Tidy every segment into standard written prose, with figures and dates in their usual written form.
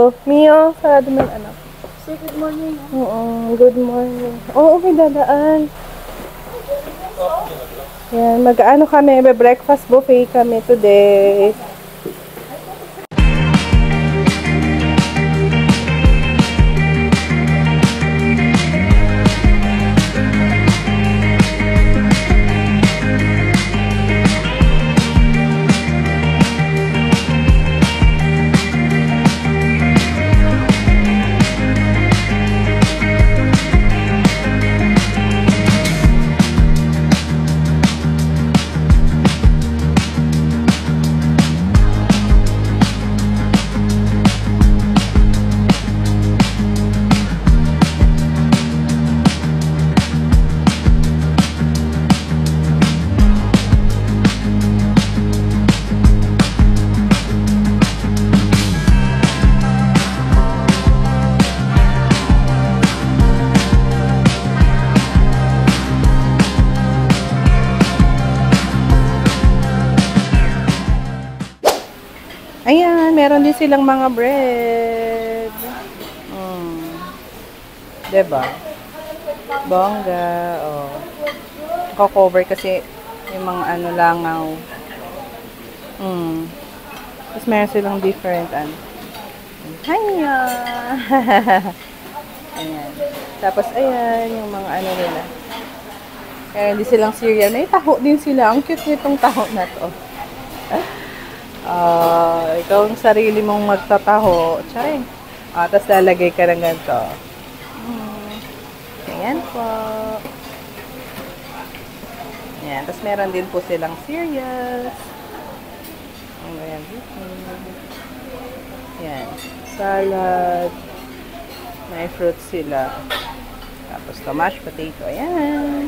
go. Mio, sarado mo yung anak. Say good morning. Oo, good morning. Oo, may dadaan. Yan, mag-ano kami, breakfast buffet kami today. Ayan, meron din silang mga bread. Diba? Bongga. Oh. Naka-cover kasi yung mga ano langaw. Tapos meron silang different ano. Hiya! Ayan. Tapos ayan, yung mga ano nila. Meron din silang cereal. May taho din sila. Ang cute nitong taho na to. Ikaw ang sarili mong magtataho. Tsarin. Tapos lalagay ka ng ganito. Ayan po. Ayan. Tapos meron din po silang cereals. Ayan. Ayan. Salad. May fruits sila. Tapos to mashed potato. Ayan.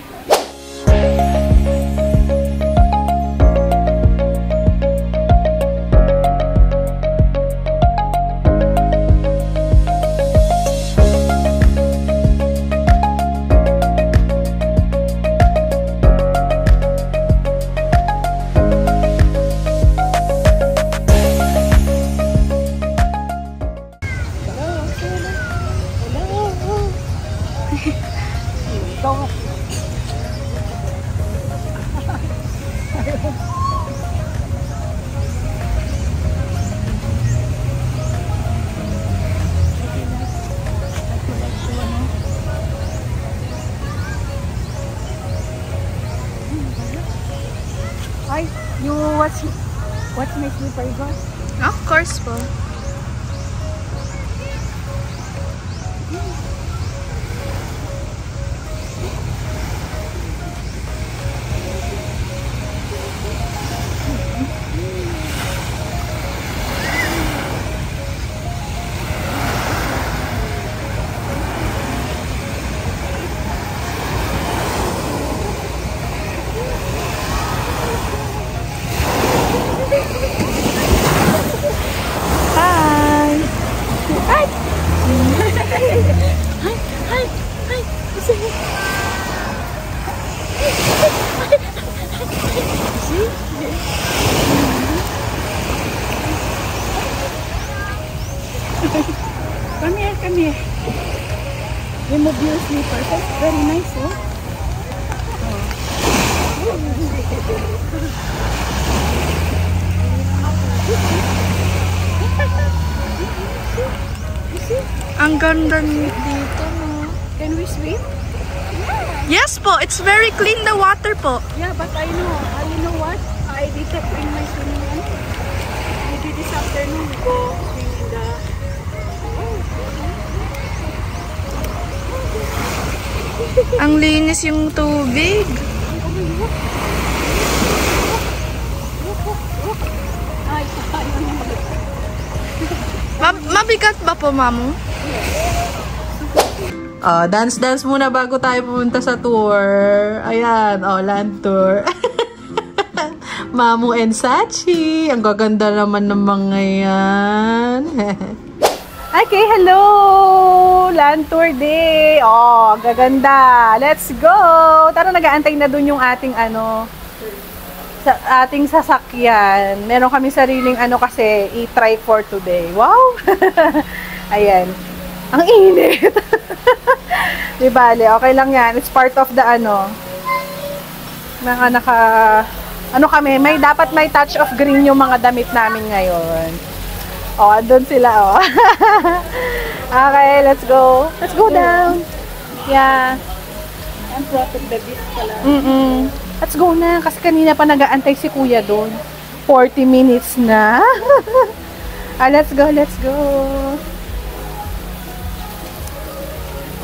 Hi, you watch my slipper God? Of course po. Come here, come here. Remove your slippers. That's very nice, oh. Ang ganda dito, no? Can we swim? Yes po, it's very clean the water po. Yeah, but I know. You know what? I did not bring my swimming one. Maybe this afternoon we go swim in the... Ang linis yung tubig. Mabigat ba po, Mamu? Dance muna bago tayo pumunta sa tour. Ayan, land tour. Mamu and Sachi. Ang gaganda naman ng mga yan. Okay, hello! Land tour day. Gaganda. Let's go! Tara, nag-aantay na dun yung ating sa ating sasakyan. Meron kami sariling ano kasi i-try for today. Wow! Ayan. Ang init. Di bale, okay lang yan. It's part of the ano. Ano kami, dapat may touch of green yung mga damit namin ngayon. Oh, andun sila, oh. Okay, let's go. Let's go down. Yeah. I'm protect the beach pala. Let's go na. Kasi kanina pa nag-aantay si kuya doon. 40 minutes na. Let's go, let's go.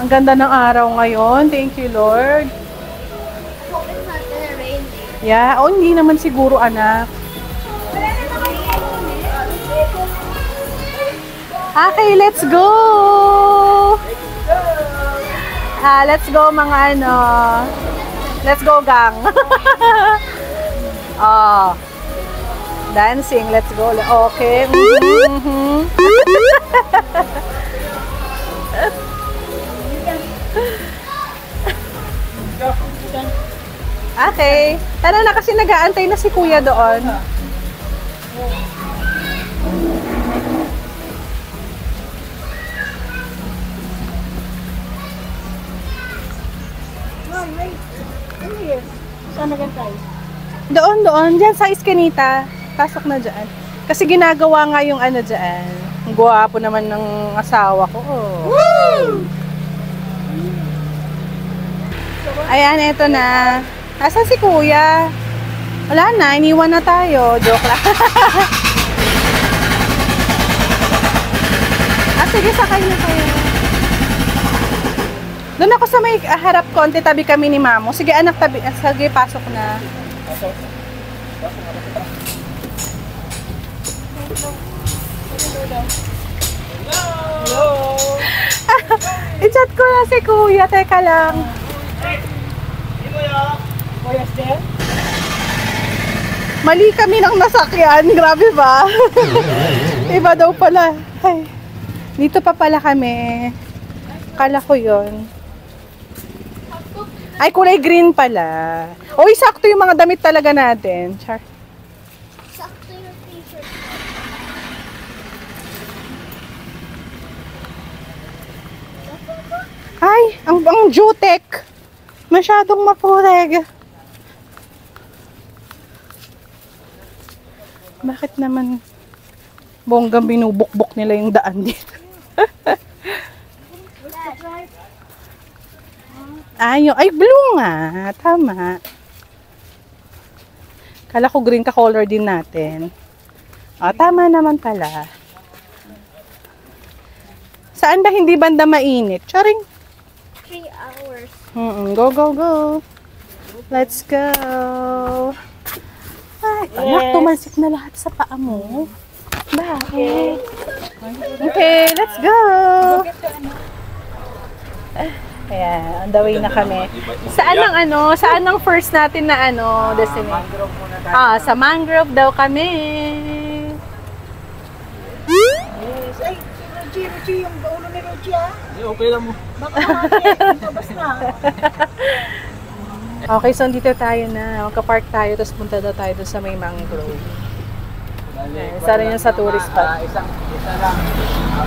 Ang ganda ng araw ngayon. Thank you, Lord. Yeah. Oh, hindi naman siguro, anak. Okay, let's go. Let's go mga ano. Let's go, gang. Oh. Dancing, let's go. Okay. Okay. Tara na kasi nag-aantay na si kuya doon. Wait. Ano yun? Saan nagantay? Doon. Diyan sa Eskinita. Pasok na dyan. Kasi ginagawa nga yung ano dyan. Ang gwapo naman ng asawa ko. Oh. Woo! Ayan, eto na. Nasaan si kuya? Wala na, iniwan na tayo. Joke lang. Sige, sakay na kayo. Doon ako sa may harap konti, tabi kami ni Mamo. Sige anak, tabi. Sige, pasok na. Hello! I-chat ko na si kuya. Teka lang. Kuya's there? Mali kami ng nasakyan. Grabe ba? Iba daw pala. Ay, dito pa pala kami. Kala ko yun. Ay, kulay green pala. Uy, sakto yung mga damit talaga natin. Char. Sakto yung t-shirt. Ay, ang Jutek. Masyadong mapureg. Bakit naman bonggang binubukbok nila yung daan dito? Ay, blue nga. Tama. Kala ko green ka color din natin. Tama naman pala. Saan ba hindi banda mainit? Charing. 3 hours. Go, go, go. Let's go. Ay, anak, tumalsik na lahat sa paa mo. Bakit? Okay, let's go. Ayan, on the way na kami. Saan ang first natin na destination? Sa mangrove daw kami. Yes. Ay, Rochi, yung ulo ni Rochi Okay lang mo. Baka natin, mabas na. Okay, so dito tayo na. Magka-park tayo, tapos punta daw tayo doon sa may mangrove. Isa rin yan sa tourist spot. Isa lang.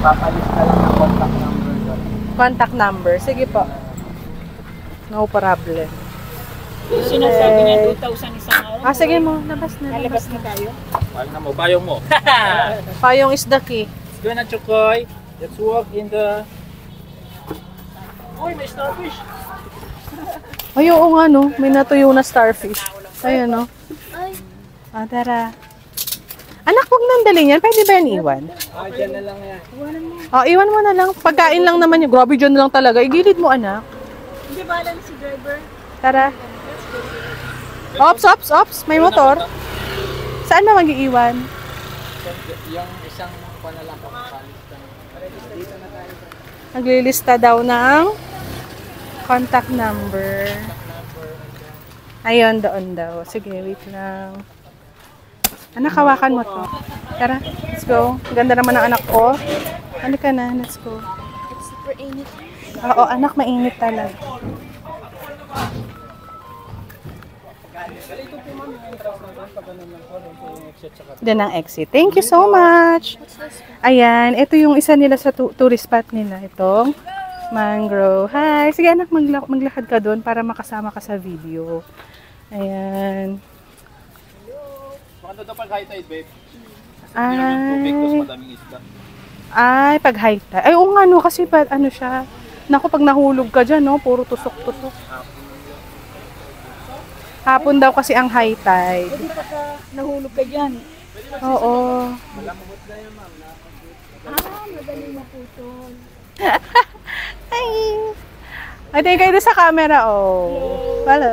Papalista lang ang contact number doon. Contact number. Sige po. No problem. Sinasabi niya 2,000 isang araw. Sige mo. Labas na. Nalabas na tayo. Wala na mo. Bayong mo. Payong is the key. Let's go na, Chokoy. Let's walk in the... Uy, may starfish. Ay, oo nga no. May natuyo na starfish. Ayun no. Ay, Tara. Anak, huwag nang dalhin yan. Pwede ba yan iwan? Dyan na lang yan. Iwan mo na lang. Pagkain lang naman yun. Grabe dyan lang talaga. Igilid mo, anak. Hindi ba alam si driver? Tara. Ops. May motor. Saan ba mag-iiwan? Yung isang panalang papalista. Dito na tayo. Naglilista daw ng contact number. Ayun, doon daw. Sige, wait lang. Anak, hawakan mo to. Tara, let's go. Ganda naman ng anak ko. Halika na, let's go. it's super init. Oo, anak, mainit talaga. Doon ang exit. Thank you so much. Ayan, ito yung isa nila sa tourist spot nila. Itong mangrove. Hi! Sige anak, maglakad ka doon para makasama ka sa video. Ayan. Maganda daw pag high tide, babe. Ay, Madaming isda. ay, pag high tide. Ay, oo nga no, kasi pa, ano siya. Naku, pag nahulog ka dyan, no, puro tusok-tusok. Hapon daw kasi ang high tide. Hindi ka nahulog ka dyan. Oo. Madaling maputol. Hi! Ay, tingin kayo doon sa camera, oh. Hello.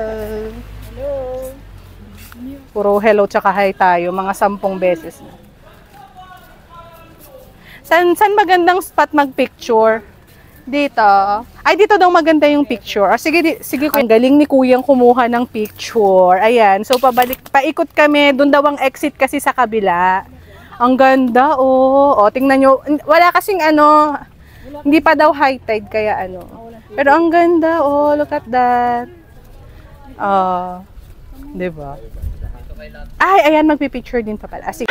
Hello. Puro hello tsaka hi tayo, mga 10 beses na. Saan magandang spot mag-picture? Dito. Ay, dito daw maganda yung picture. Sige, sige, ang galing ni Kuyang kumuha ng picture. Ayan, so paikot kami. Doon daw ang exit kasi sa kabila. Ang ganda, oh. O, tingnan nyo. Wala kasing ano, hindi pa daw high tide, kaya ano. Pero ang ganda, oh. Look at that. Diba? Ay, ayan, magpipicture din pa pala. Sige.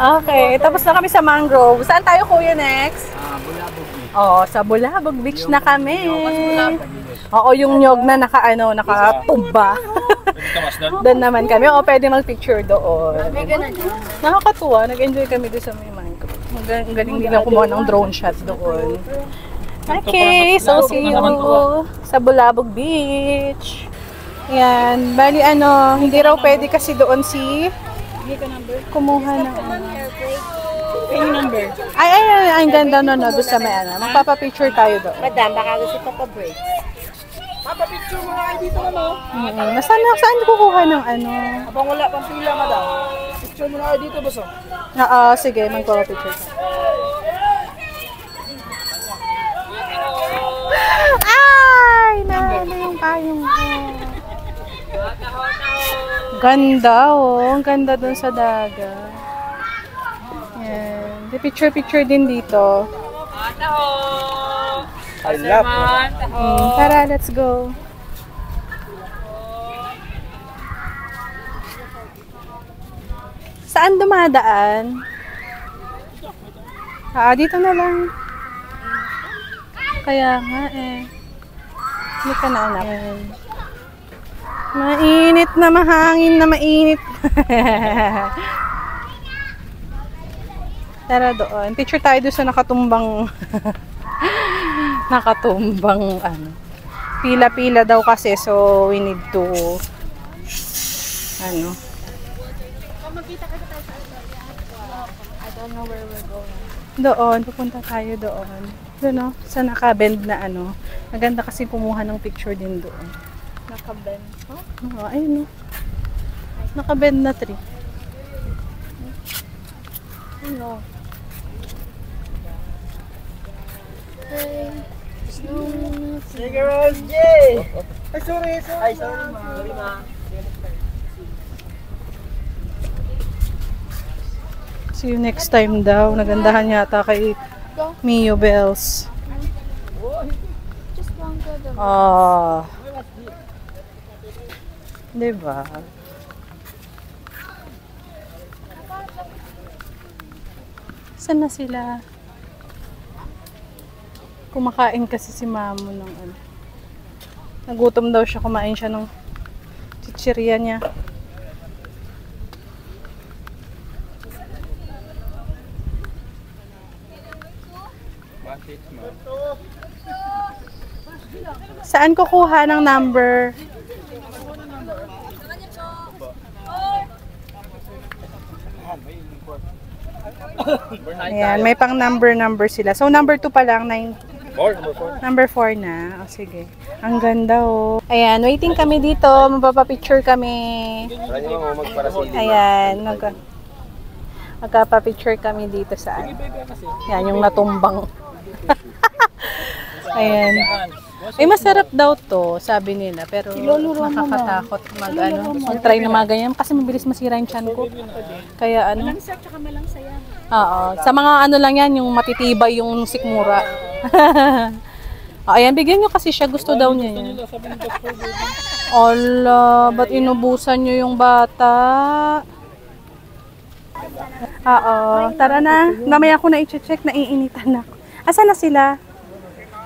Okay, tapos na kami sa mangrove. Saan tayo, Kuya, next? Bulabog Beach. Oo, sa Bulabog Beach na kami. Oo, yung nyog na nakatumba. Doon naman kami. Oo, pwede mag-picture doon. Nakakatuwa. Nag-enjoy kami doon sa may mangrove. Ang galing din ang kumuha ng drone shot doon. Okay, so see you sa Bulabog Beach. Yan. Bali, hindi raw pwede kasi doon si kumuha ng Yung number. Ay, ang ganda no, doon sa may magpapapicture tayo doon. Madam, baka gusto pa pa-break. Papapicture mo na kayo dito, ano? Saan kukuha ng Habang wala pang pila, madam. Picture mo na kayo dito, boss. Sige, magpapapicture tayo. Ay, nalo yung payong ko. Ganda, oh. Ang ganda dun sa dagat. Yan. Picture din dito. I love Tara, let's go. Saan dumadaan? Dito na lang. Kaya nga eh. Hindi ka na anak. Mainit na mahangin na mainit. Tara doon. Picture tayo doon sa nakatumbang pila-pila daw kasi, so we need to I don't know where we're going. doon, pupunta tayo doon. Doon, sa naka-bend na Maganda kasi kumuha ng picture din doon. Nakabend. Oo, ayun, naka-bend na tree. Ano? Sige, Rose J! Ay, sorry, ma. See you next time daw. Nagandahan yata kay Mio Bells. Just one go the Diba? Saan na sila? Kumakain kasi si Mamo ng Nagutom daw siya, kumain siya ng chichirya niya. Saan kukuha ng number? Ayan, may pang number sila. So number 2 pa lang, 9. Number 4 na. O, sige. Ang ganda, oh. Ayan, waiting kami dito. Magpapapicture kami. Ayan, magpapapicture kami dito sa yan, yung natumbang. Ayan. Ay, masarap daw to, sabi nila. Pero nakakatakot mag-try na mga ganyan. Kasi mabilis masira yung tiyan ko. Kaya ano. Malangsa tsaka malangsa yan. Oo. Sa mga ano lang yan, yung matitibay yung sikmura. Ayan, bigyan nyo kasi siya. Gusto daw niya yun. Ala, ba't inubusan nyo yung bata? Oo. Tara na. Mamaya ko na i-check. Naiinitan ako. Asan na sila?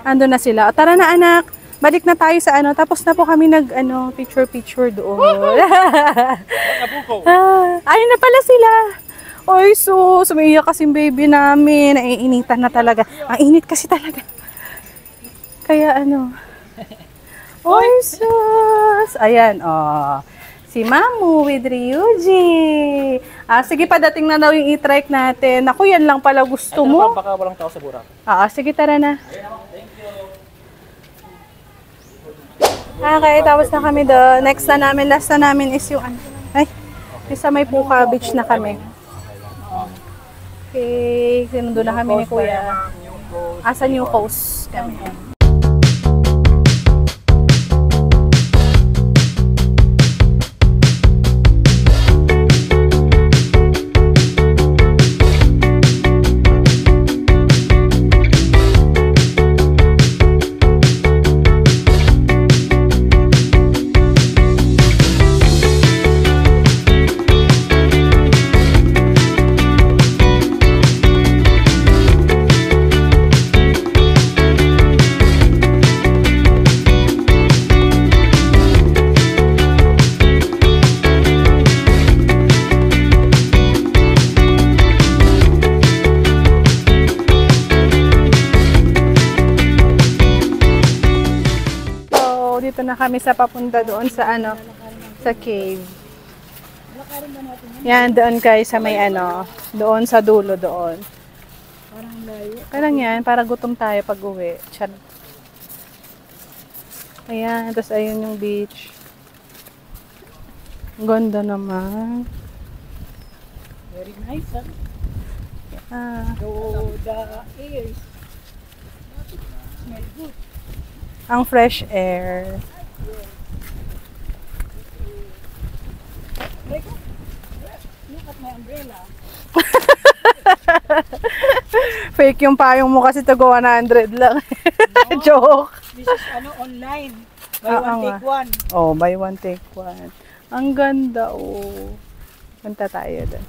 Ando na sila. O, tara na anak. Balik na tayo sa ano. Tapos na po kami picture doon. Ayun na pala sila. Oy, sumiiyak kasing baby namin. Naiinitan na talaga. Ang init kasi talaga. Kaya ano. Oy, sus. Ayan, oh. Si Mamu with Ryuji. Sige, padating na daw yung e-trike natin. Naku, yan lang pala gusto mo. Baka walang tao sa Burak. Sige, tara na. Okay, tapos na kami doon. Next na namin, last na namin is yung isa may Puka Beach na kami. Okay, sinundo na kami ni Kuya. Sa New Coast kami. Dito na kami sa papunta doon sa sa cave. Yan, doon guys sa may doon sa dulo doon. Parang layo. Parang yan, para gutom tayo pag uwi. Chad. Ayan, tapos ayun yung beach. Ganda naman. Very nice, huh? So, the air smell good. Ang fresh air. Look at my umbrella. Fake yung payong mo kasi tago 100 lang. No. Joke. This is online. Buy one, take one. Oh, buy one, take one. Ang ganda, oh. Punta tayo doon.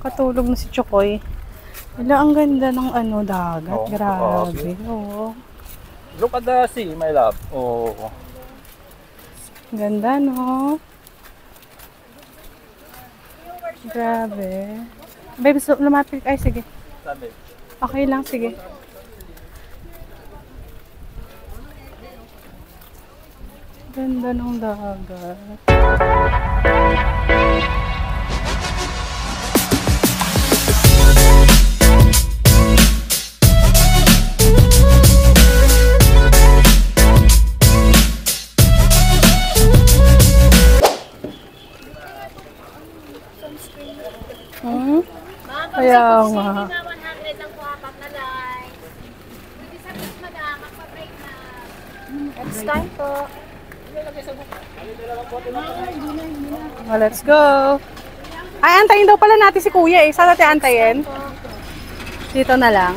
Katulog na si Chokoy. Wala, ang ganda ng dagat. Grabe. Oh. Look at the sea, my love. Oh. Ganda, no? Grabe. Babe, lumapit. Ay, sige. Sabi. Okay lang, sige. Ganda ng dagat. Kaya nga. 100 lang po apat na line. Pwede sa bus madam, magpa-break na. It's time po. Let's go. Ay, antayin daw pala natin si Kuya eh. Saan natin antayin? Dito na lang.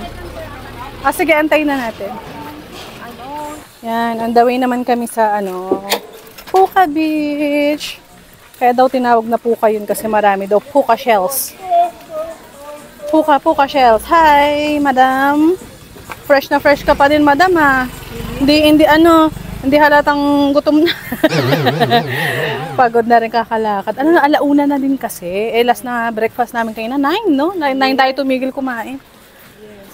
Sige, antayin na natin. Yan, on the way naman kami sa Puka Beach. Kaya daw tinawag na Puka yun kasi marami daw Puka shells. Puka shells. Hi, madam. Fresh na fresh ka pa din, madam, ha. Hindi halatang gutom na. Pagod na rin kakalakad. Alauna na din kasi. Last na breakfast namin kayo na 9, no? 9 tayo tumigil kumain.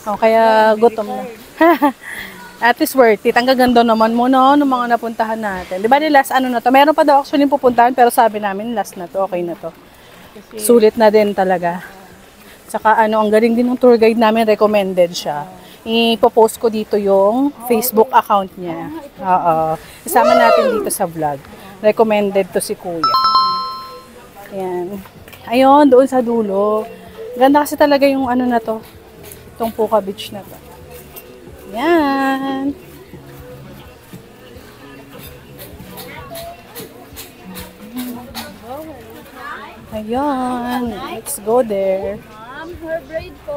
Kaya gutom na. At least worth it. Ang gaganda naman mo, no? Ng mga napuntahan natin. Di ba last na to? Meron pa daw actually pupuntahan pero sabi namin last na to. Okay na to. Sulit na din talaga. Saka ang galing din ng tour guide namin, recommended siya. ipopost ko dito yung Facebook account niya. Oo. Isama natin dito sa vlog. Recommended to si Kuya. Ayan. Ayun, doon sa dulo. Ganda kasi talaga yung ano na to. Itong Puka Beach na to. Ayan. Ayan. Let's go there. Her braid po.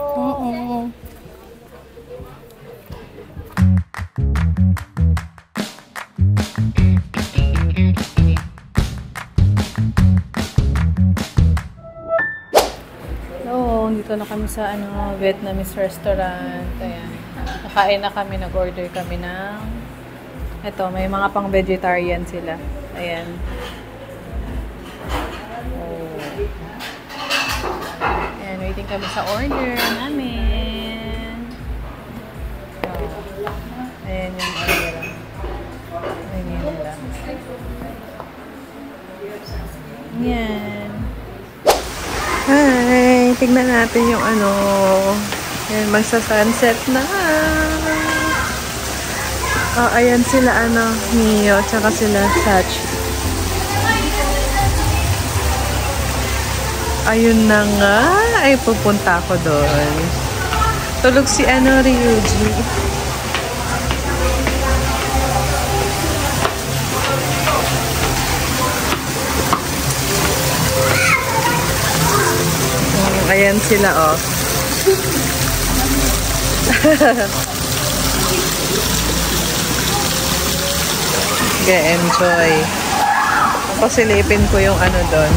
So, dito na kami sa Vietnamese restaurant. Ayan. Nakain na kami, nag-order kami ng ito, may mga pang vegetarian sila. Ayan. Ayan, waiting kami sa order namin. So, ayan yung order. Ayan yun nila. Ayan. Hi! Tignan natin yung ayan, magsa-sunset na. Oh, ayan sila Mio, tsaka sila Sachi. Ayun na nga, ay pupunta ako doon. Tulog si Ryuji. Ayan sila, oh. Enjoy. Pasilipin ko yung doon.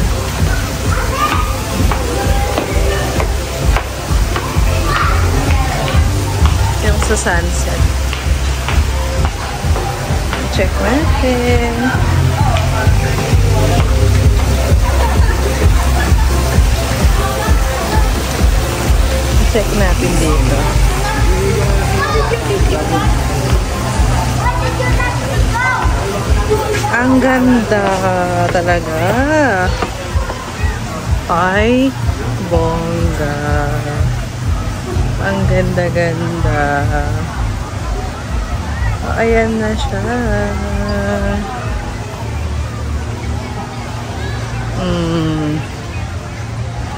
Yung sa sunset. Check natin. Check natin dito. Ang ganda talaga. Ay, bongga. Ang ganda-ganda. Ayan na siya.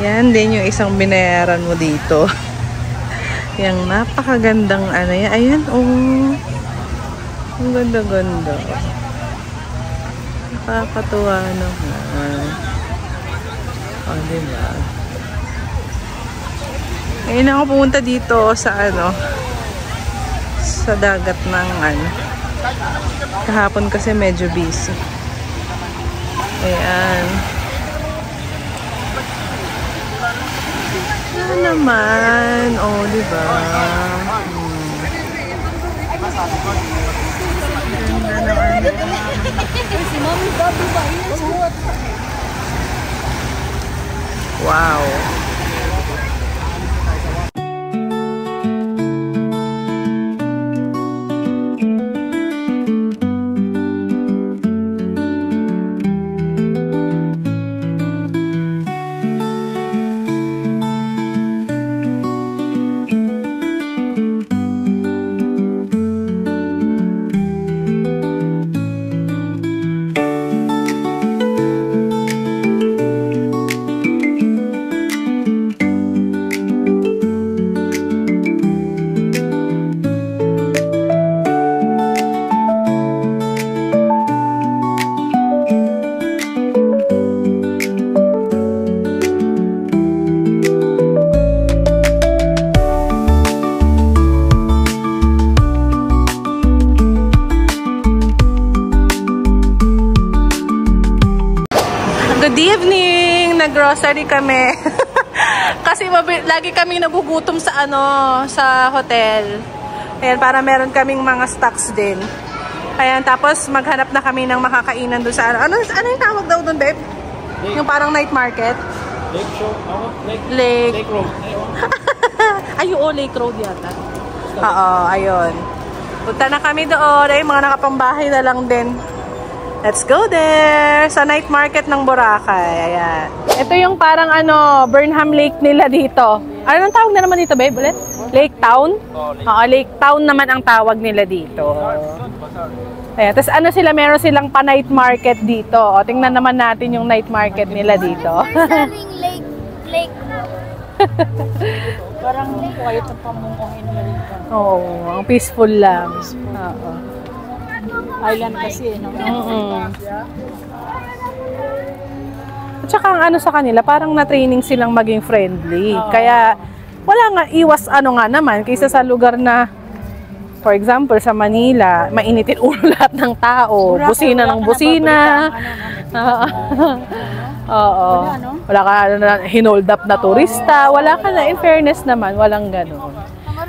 Yan din yung isang binayaran mo dito. Yung napakagandang yan. Ayan, oh. Ang ganda-ganda. Nakakatuwa naman. Oh, diba? Ngayon ako pumunta dito sa sa dagat ng kahapon kasi medyo busy. Ayan. Ano naman? Oh, diba? Ganda naman. Wow. Good evening! Nag-grocery kami. Kasi lagi kami nagugutom sa sa hotel. Ayan, para meron kaming mga stocks din. Ayan, tapos maghanap na kami ng makakainan doon sa ano yung tawag daw doon, babe? Lake. Yung parang night market? Lake Show? Lake Road. Ay, oo, Lake Road yata. Oo, ayun. Punta na kami doon. Ay, mga nakapambahay na lang din. Let's go there! Sa night market ng Boracay. Ayan. Ito yung parang Burnham Lake nila dito. Anong tawag na naman dito, babe? Ulit? Lake Town? Oo, Lake Town naman ang tawag nila dito. Ayan, tapos ano sila, meron silang pa-night market dito. O, tingnan naman natin yung night market nila dito. Selling lake. Parang quiet ang pamunguhin naman dito. Oo, ang peaceful lang. Oo. Island kasi, no? At saka ang ano sa kanila, parang na-training silang maging friendly. Kaya wala nga, iwas ano nga naman, kaysa sa lugar na, for example, sa Manila, mainitin ulo lahat ng tao. Busina ng busina. Oo. Wala ka na hinold up na turista. Wala ka na, in fairness naman, walang gano'n.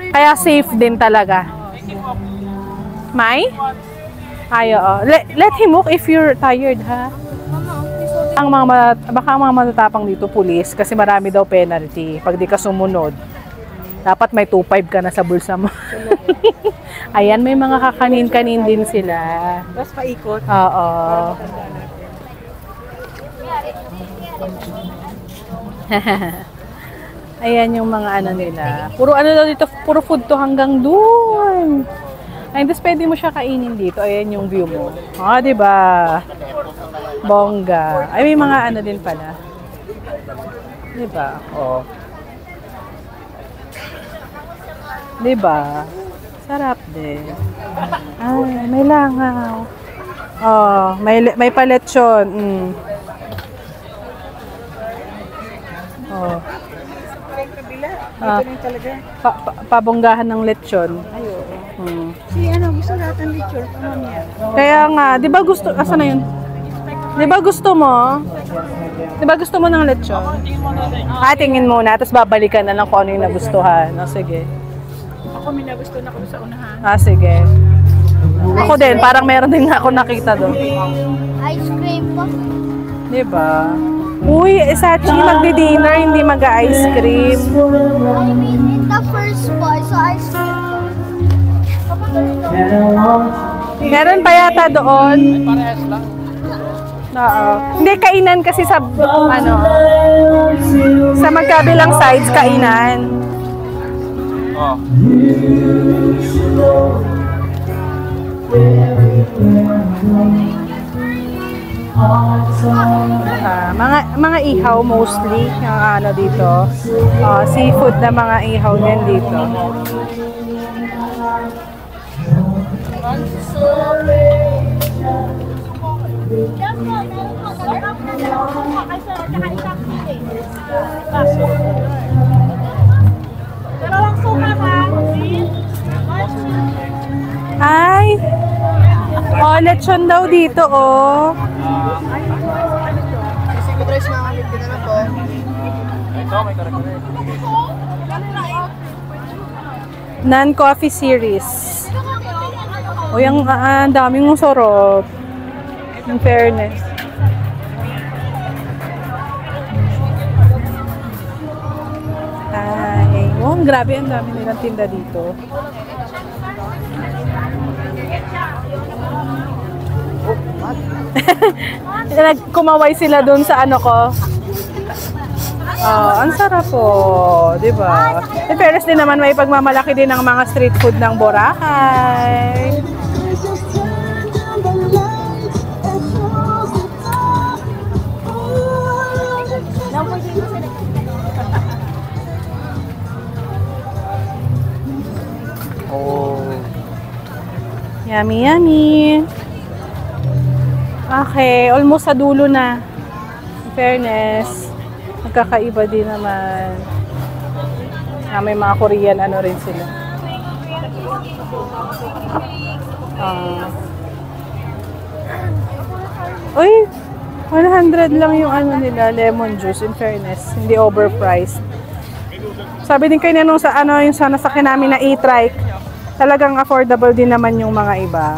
Kaya safe din talaga. May? Ay, oo. Let him walk if you're tired, ha? Baka ang mga matatapang dito, pulis, kasi marami daw penalty pag di ka sumunod. Dapat may 2.5 ka na sa bulsa mo. Ayan, may mga kakanin-kanin din sila. Tapos paikot. Oo. Ayan yung mga ano nila. Puro ano daw dito, puro food to hanggang doon. Ay, tapos pwede mo siya kainin dito. Ayan yung view mo. Ah, di ba? Bongga. Ay, may mga ano din pala. Di ba? Oh. Di ba? Sarap din. Ay, may langaw. Oh, may paletsyon. Oh. Ito na talaga. Pabonggahan ng lechon. Ayo. Hmm. Si ano, gusto natin lechon. Mamaya. Kaya nga, 'di ba gusto asa na 'yun? 'Di ba gusto mo? 'Di ba gusto mo ng lechon? Tingin muna, tapos babalikan na lang kung ano yung nagustuhan. O, sige. Ako may nagusto na ko sa unahan. Sige. Ako din, parang meron din nga ako nakita doon. Ice cream pa. 'Di ba? Uy, Sachi, magdi-dinner, hindi mag-ice cream. I mean, in the first one, so ice cream pa. Meron pa yata doon. Oo. Hindi, kainan kasi sa, ano, sa magkabilang sides, kainan. Oh. Mga ihaw mostly yung ano dito. Seafood na mga ihaw din dito. Ay! Oh, lechon daw dito, oh. Ito, may karakter. Non-coffee series. O, yung daming mong sarap. In fairness. Ay, oh, grabe, ang dami nilang tinda dito. Kumaway sila dun sa ano ko. Ang sarap po, di ba? In fairness din naman, may pagmamalaki din ng mga street food ng Boracay. Oh. Yummy, yummy. Okay, almost sa dulo na. In fairness, magkakaiba din naman. May mga Korean ano rin sila. Uy, 100 lang yung ano nila, lemon juice. In fairness, hindi overpriced. Sabi din kayo nung sa ano, yung sa nasakyan namin na e-trike, talagang affordable din naman yung mga iba.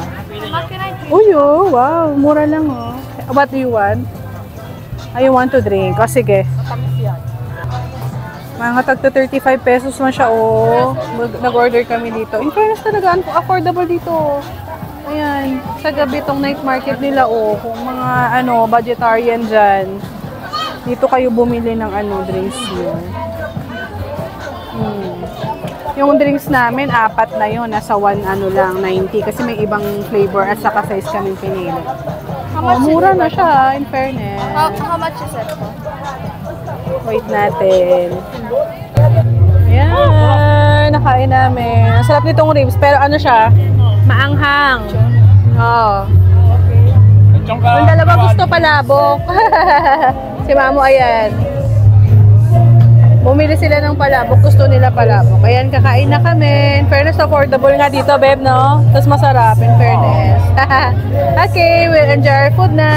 Uy, oh, wow, mura lang, oh. What do you want? I want to drink. O, sige. Mga tagto 35 pesos man siya, oh. Nag-order kami dito. In fairness talaga, affordable dito. Ayan, sa gabi tong night market nila, oh. Kung mga, ano, vegetarian dyan, dito kayo bumili ng, ano, drinks nyo. Yung drinks namin, 4 na yun. Nasa 1 ano lang, 90. Kasi may ibang flavor at saka size kami pinili. Mura na siya, in fairness. How much is it? Wait natin. Ayan, nakain namin. Ang sarap nitong ribs, pero ano siya? Maanghang. Oo. Yung dalawa gusto palabok. Si Mamo, ayan. Bumili sila ng palabok. Gusto nila palabok. Ayan, kakain na kami. In fairness, affordable nga dito, babe, no? Tapos masarap, in fairness. Okay, we'll enjoy our food na.